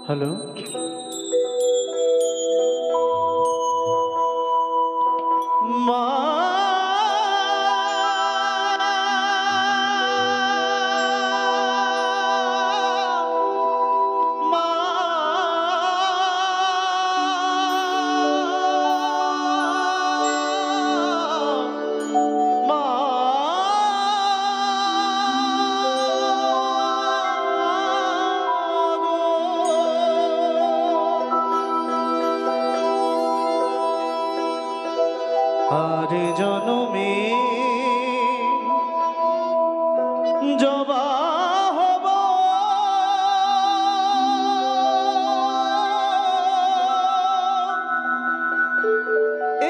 Hello, মা মা মা আর জনমে জবা হব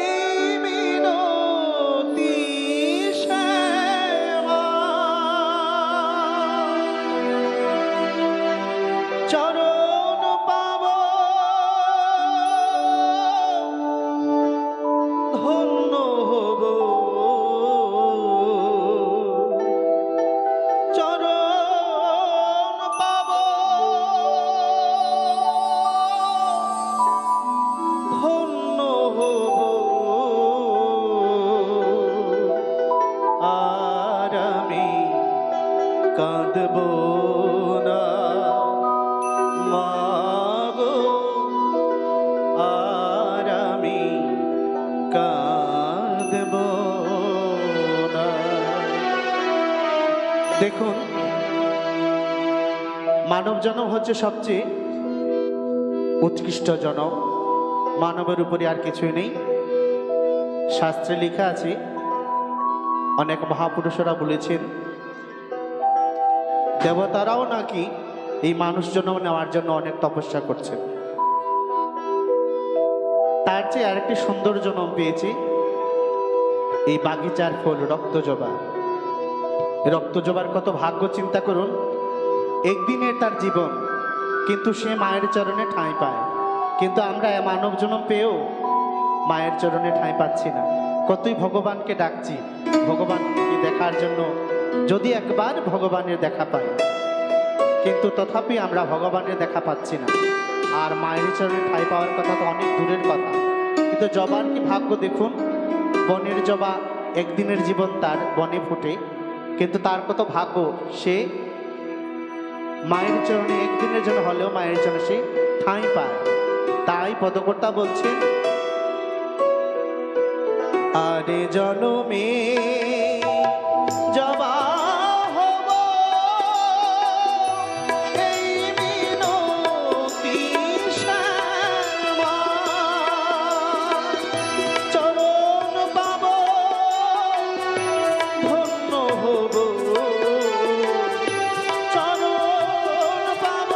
এই মিনতি শ্যামা চরণ পাব ধন্য হব চরণ পাব ধন্য হব আর আমি কাঁদব না মা গো আর আমি কাঁদব না। দেখুন, মানব জন্ম হচ্ছে সবচেয়ে উৎকৃষ্ট জন্ম, মানবের উপরে আর কিছুই নেই। শাস্ত্রে লেখা আছে, অনেক মহাপুরুষরা বলেছেন দেবতারাও নাকি এই মানুষ জন্ম নেওয়ার জন্য অনেক তপস্যা করছেন। তার চেয়ে আরেকটি সুন্দর জন্ম পেয়েছি, এই বাগিচার ফুল রক্তজবা। রক্তজবার কত ভাগ্য চিন্তা করুন, একদিনের তার জীবন, কিন্তু সে মায়ের চরণে ঠাঁই পায়। কিন্তু আমরা মানব জন্ম পেয়েও মায়ের চরণে ঠাঁই পাচ্ছি না। কতই ভগবানকে ডাকছি ভগবানকে দেখার জন্য, যদি একবার ভগবানের দেখা পাই, কিন্তু তথাপি আমরা ভগবানের দেখা পাচ্ছি না। আর মায়ের চরণে ঠাঁই পাওয়ার কথা তো অনেক দূরের কথা। কিন্তু জবার কি ভাগ্য দেখুন, বনের জবা একদিনের জীবন তার বনে ফুটে, কিন্তু তার কত ভাগ্য, সে মায়ের চরণে একদিনের জন্য হলেও মায়ের চরণে সে ঠাঁই পায়। তাই পদকর্তা বলছেন, আরে জনমে জবা হব এই মিনতি শ্যামা চরণ পাব ধন্য হব চরণ পাব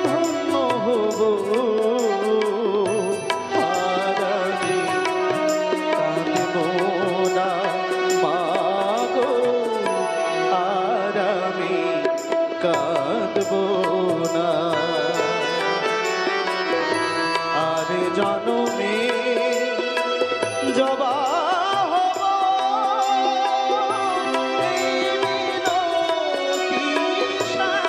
ধন্য হব কাঁদব না। আরে জনমে জবা হব এই মিনতি শ্যামা।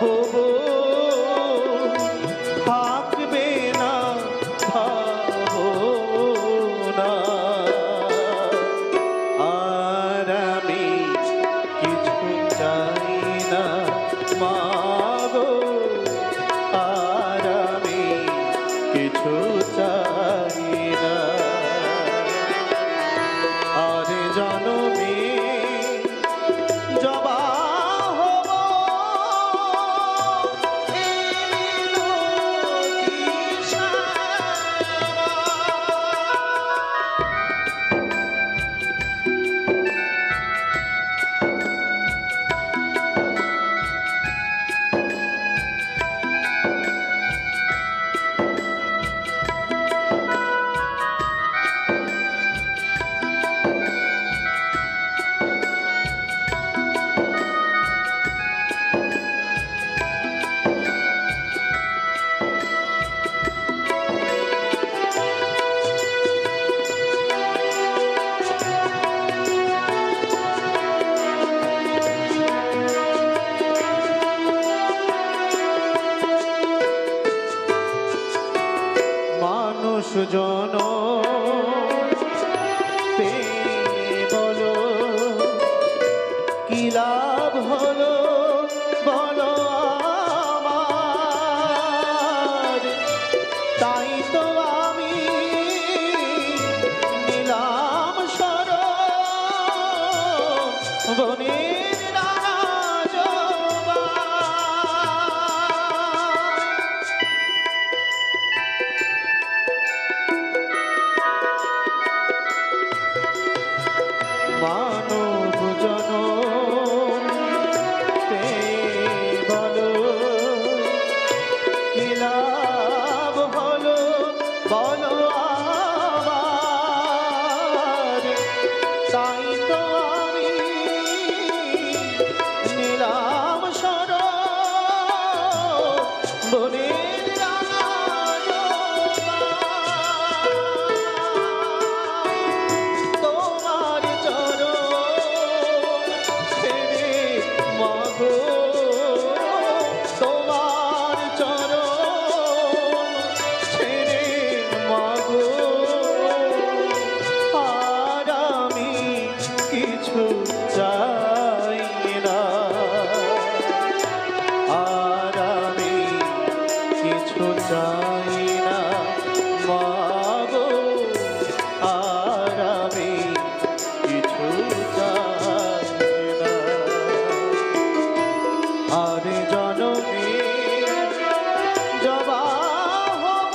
হব থাকবে না ভাবনা, আর আমি কিছু চাই না মাগো, আর আমি কিছু চাই না। আর জনমে জবা হব এই মিনতি শ্যামা। মানুষ জন বলো কি লাভ হলো বলো আমার, তাই তো আমি নিলাম শরণ বনের রাজবা। মানব জনম বলো কি লাভ হলো বলো আমার, তাই তো আমি নিলাম শরণ বনের রাজবা। তোমার চরণ ছেড়ে মাগো, তোমার চরণ ছেড়ে মাগো, আর আমি কিছু চাই না, আর আমি কিছু চাই না মাগো, আর আমি কিছু চাই না। আর জনমে জবা হব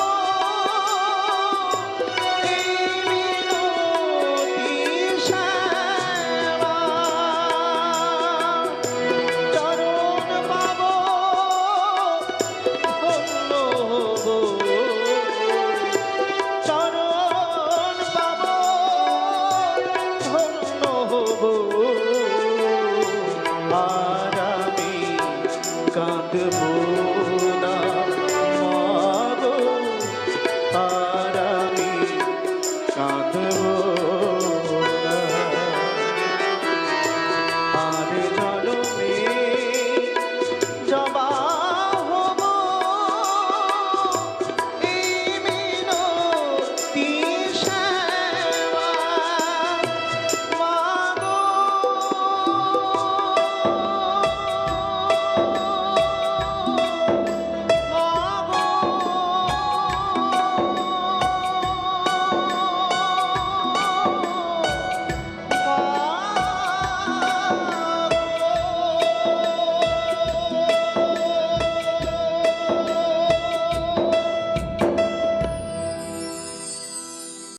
এই মিনতি শ্যামা। চরণ পাব ধন্য হব, চরণ পাব ধন্য হব, আর আমি কাঁদবো